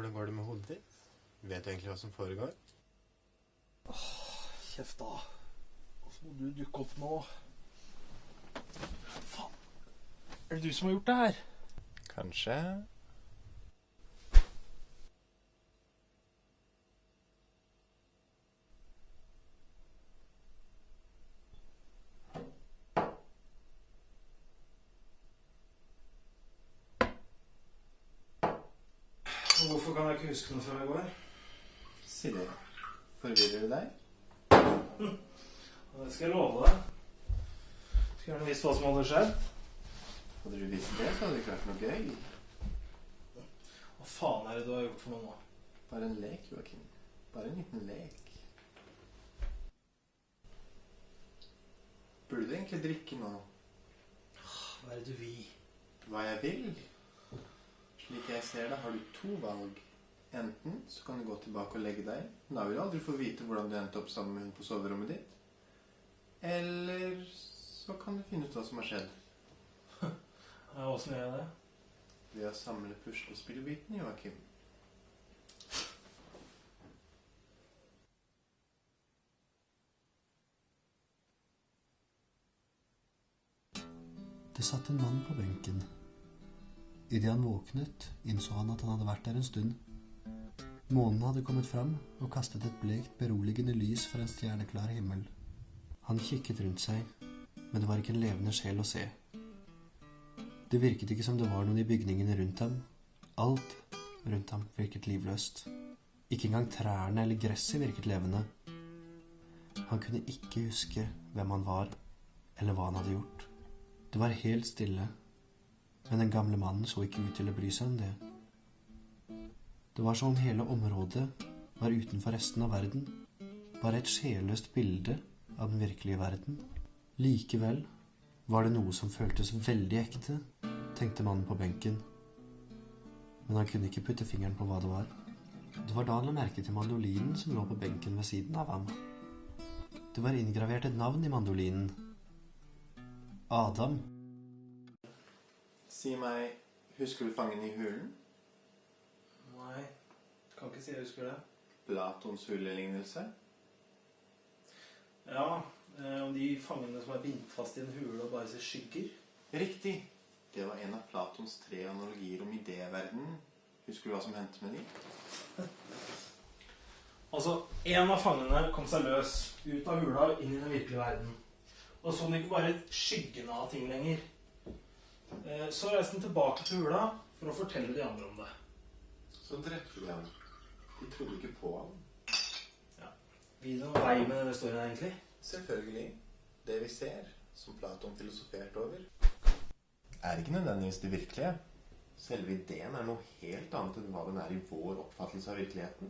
Hvordan går det med hodet ditt? Vet du egentlig hva som foregår? Kjeft da. Hvorfor må du dukke opp nå? Faen. Er det du som har gjort det her? Kanskje. Hvorfor kan jeg ikke huske noe fra I går? Si det. Forvirrer du deg? Det skal jeg love deg. Skulle gjerne visst hva som hadde skjedd. Hadde du visst det, så hadde det ikke vært noe gøy. Hva faen er det du har gjort for noe nå? Bare en lek, Joakim. Bare en liten lek. Burde du egentlig drikke nå? Hva er det du vil? Hva jeg vil? Slik jeg ser det, har du to valg. Enten så kan du gå tilbake og legge deg. Da vil du aldri få vite hvordan du endte opp sammen med hun på soverommet ditt. Eller så kan du finne ut hva som har skjedd. Ja, hvordan gjør jeg det? Ved å samle puslespillbitene, Joakim. Det satt en mann på benken. I det han våknet, innså han at han hadde vært der en stund. Månen hadde kommet fram og kastet et blekt, beroligende lys fra en stjerneklar himmel. Han kikket rundt seg, men det var ikke en levende sjel å se. Det virket ikke som det var noen i bygningene rundt ham. Alt rundt ham virket livløst. Ikke engang trærne eller gresset virket levende. Han kunne ikke huske hvem han var, eller hva han hadde gjort. Det var helt stille, men den gamle mannen så ikke ut til å bry seg om det. Det var som om hele området var utenfor resten av verden, bare et sjelløst bilde av den virkelige verden. Likevel var det noe som føltes veldig ekte, tenkte mannen på benken. Men han kunne ikke putte fingeren på hva det var. Det var da han la merke til mandolinen som lå på benken ved siden av ham. Det var inngravert et navn i mandolinen. Adam. Si meg, husker du fangen i hulen? Nei, kan ikke si jeg husker det. Platons hulelignelse? Ja, om de fangene som er bindt fast i en hule og bare ser skygger. Riktig. Det var en av Platons 3 analogier om idéverdenen. Husker du hva som hendte med de? Altså, en av fangene kom seg løs ut av hula og inn i den virkelige verden. Og så den ikke bare skyggene av ting lenger. Så reiste den tilbake til hula for å fortelle de andre om det. Så drepte de ham. De trodde ikke på ham. Ja. Vil det noen vei med denne storyen egentlig? Selvfølgelig. Det vi ser, som Platon filosoferte over, er ikke nødvendigvis det virkelige. Selve ideen er noe helt annet enn hva den er i vår oppfattelse av virkeligheten.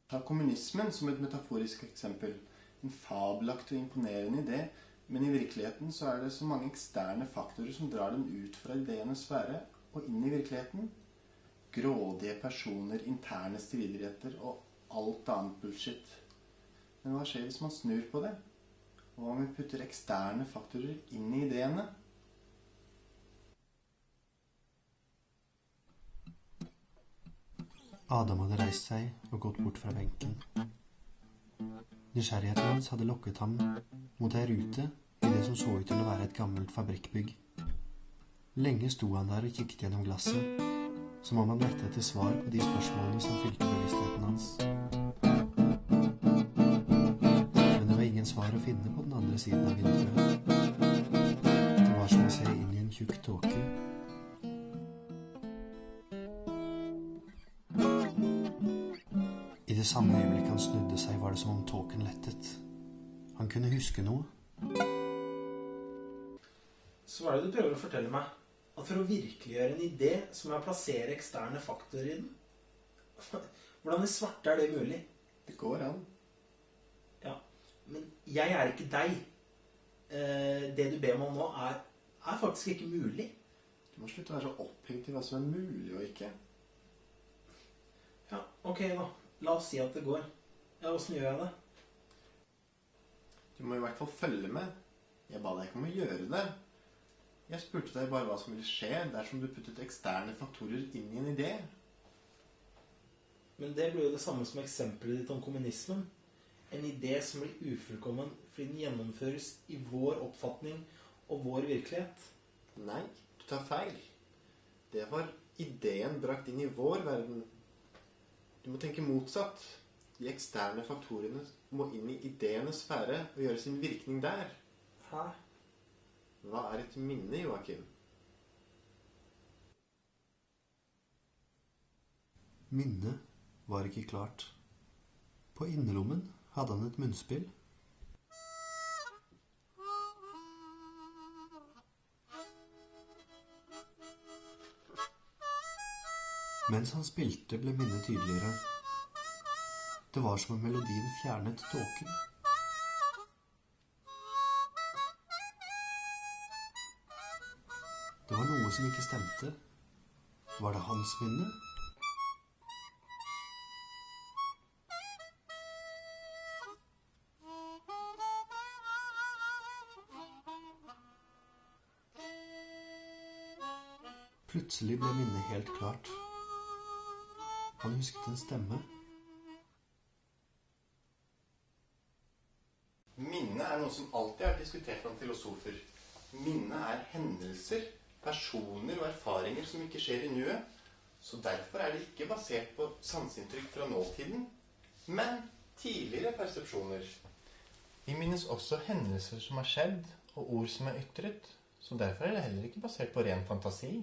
Ta kommunismen som et metaforisk eksempel. En fabelaktig og imponerende idé, men i virkeligheten så er det så mange eksterne faktorer som drar den ut fra ideenes sfære og inn i virkeligheten. Grådige personer, interne stridigheter og alt annet bullshit. Men hva skjer hvis man snur på det? Og om vi putter eksterne faktorer inn i ideene? Adam hadde reist seg og gått bort fra benken. Nysgjerrigheten hans hadde lokket ham mot ei rute i det som så ut til å være et gammelt fabrikkbygg. Lenge sto han der og kikket gjennom glasset, som om han lette etter svar på de spørsmålene som fylte bevisstheten hans. Men det var ingen svar å finne på den andre siden av vinduet. Det var som å se inn i en tjukk tåke. I det samme øyeblikket han snudde seg, var det som om tåken lettet. Han kunne huske noe. Så hva er det du prøver å fortelle meg? At for å virkeliggjøre en idé, så må jeg plassere eksterne faktorer i den? Hvordan i svarte er det mulig? Det går an. Ja, men jeg er ikke deg. Det du ber meg om nå er faktisk ikke mulig. Du må slutte å være så opphengt i hva som er mulig og ikke. Ja, ok da. La oss si at det går. Ja, hvordan gjør jeg det? Du må i hvert fall følge med. Jeg ba deg ikke om å gjøre det. Jeg spurte deg bare hva som ville skje dersom du puttet eksterne faktorer inn i en idé. Men det blir jo det samme som eksempelet ditt om kommunismen. En idé som blir ufullkommen fordi den gjennomføres i vår oppfatning og vår virkelighet. Nei, du tar feil. Det var ideen brakt inn i vår verden. Du må tenke motsatt. De eksterne faktorene må inn i ideenes sfære og gjøre sin virkning der. Hæ? Hva er et minne, Joakim? Minnet var ikke klart. På innerlommen hadde han et munnspill. Mens han spilte, ble minnet tydeligere. Det var som om melodien fjernet tåken. Det var noe som ikke stemte. Var det hans minne? Plutselig ble minnet helt klart. Han husket en stemme. Minne er noe som alltid er diskutert blant filosofer. Minne er hendelser, personer og erfaringer som ikke skjer i nuet. Så derfor er det ikke basert på sanseinntrykk fra nåtiden, men tidligere persepsjoner. Vi minnes også hendelser som har skjedd, og ord som er ytret, så derfor er det heller ikke basert på ren fantasi.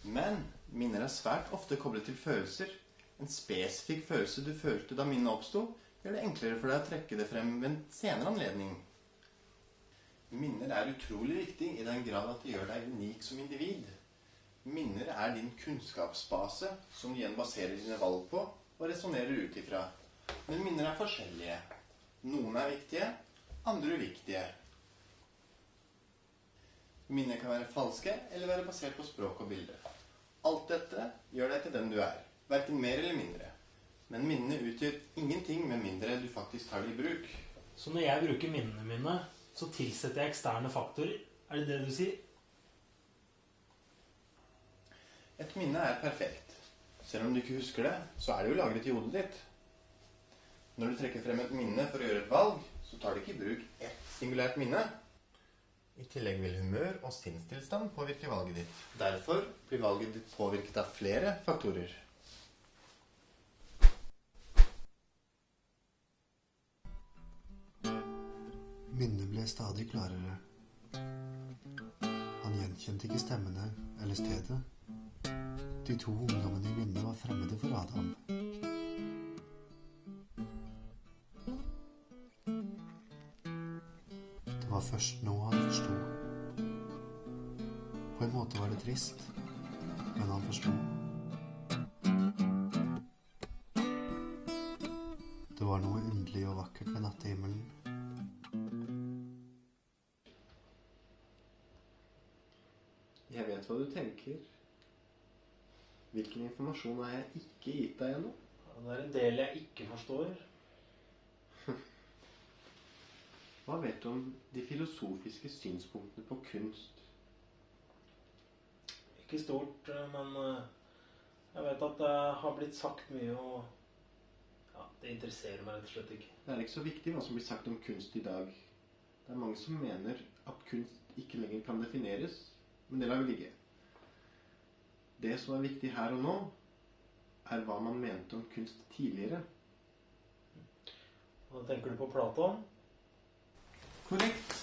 Men minner er svært ofte koblet til følelser. En spesifikk følelse du følte da minnet oppstod, gjør det enklere for deg å trekke det frem ved en senere anledning. Minner er utrolig viktig i den grad at det gjør deg unik som individ. Minner er din kunnskapsbase, som du igjen baserer dine valg på og resonerer ut ifra. Men minner er forskjellige. Noen er viktige, andre uviktige. Minner kan være falske eller være basert på språk og bilde. Alt dette gjør deg til den du er, hverken mer eller mindre. Men minnene utgjør ingenting med mindre du faktisk tar det i bruk. Så når jeg bruker minnene mine, så tilsetter jeg eksterne faktorer? Er det det du sier? Et minne er perfekt. Selv om du ikke husker det, så er det jo lagret i hodet ditt. Når du trekker frem et minne for å gjøre et valg, så tar du ikke i bruk ett singulært minne. I tillegg vil humør og sinnstilstand påvirke valget ditt. Derfor blir valget ditt påvirket av flere faktorer. Minnet ble stadig klarere. Han gjenkjente ikke stemmene eller stedet. De to ungdommene i minnet var fremmede for Adam. Det var først nå han forstod. På en måte var det trist, men han forstod. Det var noe underlig og vakkert ved nattehimmelen. Jeg vet hva du tenker. Hvilken informasjon har jeg ikke gitt deg ennå? Det er en del jeg ikke forstår. Hva vet du om de filosofiske synspunktene på kunst? Ikke stort, men jeg vet at det har blitt sagt mye, og ja, det interesserer meg rett og slett ikke. Det er ikke så viktig hva som blir sagt om kunst i dag. Det er mange som mener at kunst ikke lenger kan defineres, men det lar vi ligge. Det som er viktig her og nå, er hva man mente om kunst tidligere. Hva tenker du på Platon? Korrekt.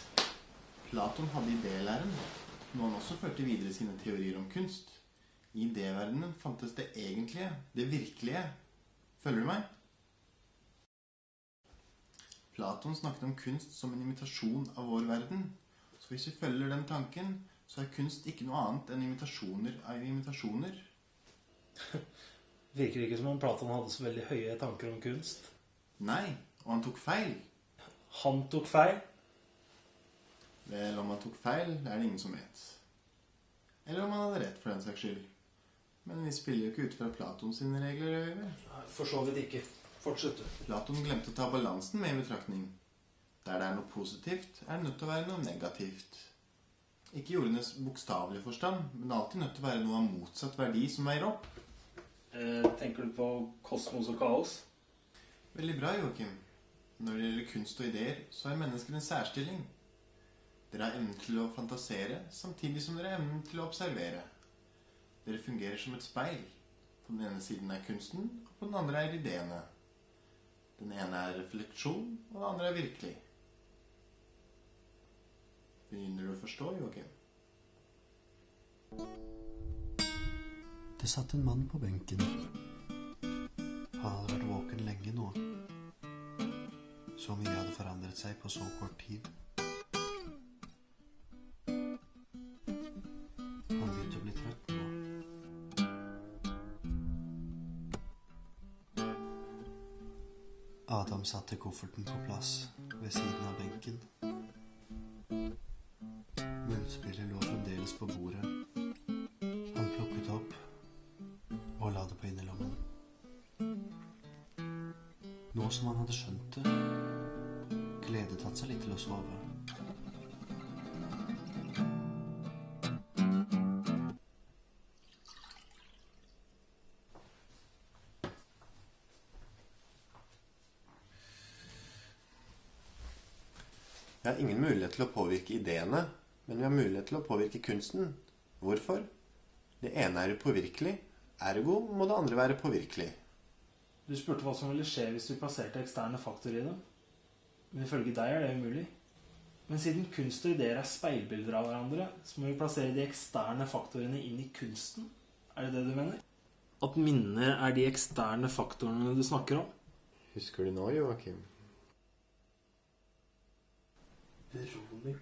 Platon hadde idélæren, noe han også førte videre sine teorier om kunst. I idéverdenen fantes det egentlige, det virkelige. Følger du meg? Platon snakket om kunst som en imitasjon av vår verden. Så hvis vi følger den tanken, så er kunst ikke noe annet enn imitasjoner av imitasjoner. Virker ikke som om Platon hadde så veldig høye tanker om kunst. Nei, og han tok feil. Han tok feil? Vel, om han tok feil, er det ingen som vet. Eller om han hadde rett for den saks skyld. Men vi spiller jo ikke ut fra Platons sine regler, gjør vi? For så vidt ikke. Fortsett du. Platon glemte å ta balansen med i betraktning. Der det er noe positivt, er det nødt til å være noe negativt. Ikke i ordenes bokstavelige forstand, men alltid nødt til å være noe av motsatt verdi som veier opp. Tenker du på kosmos og kaos? Veldig bra, Joachim. Når det gjelder kunst og ideer, så har mennesker en særstilling. Dere har evnen til å fantasere, samtidig som dere har evnen til å observere. Dere fungerer som et speil. På den ene siden er kunsten, og på den andre er ideene. Den ene er refleksjon, og den andre er virkelig. Begynner du å forstå, Joachim? Det satt en mann på benken. Han hadde vært våken lenge nå. Så mye hadde forandret seg på så kort tid. Han begynte å bli trøtt nå. Adam satte kofferten på plass ved siden av benken. Munnspillet lå fremdeles på bordet. Han plukket opp og la det på innerlommen. Nå som han hadde skjønt det, gledet han seg litt til å sove. Vi har ingen mulighet til å påvirke ideene, men vi har mulighet til å påvirke kunsten. Hvorfor? Det ene er upåvirkelig, ergo må det andre være påvirkelig. Du spurte hva som ville skje hvis vi plasserte eksterne faktorer i dem. Men ifølge deg er det umulig. Men siden kunst og ideer er speilbilder av hverandre, så må vi plassere de eksterne faktorene inn i kunsten. Er det det du mener? At minner er de eksterne faktorene du snakker om? Husker du nå, Joachim? Rolig.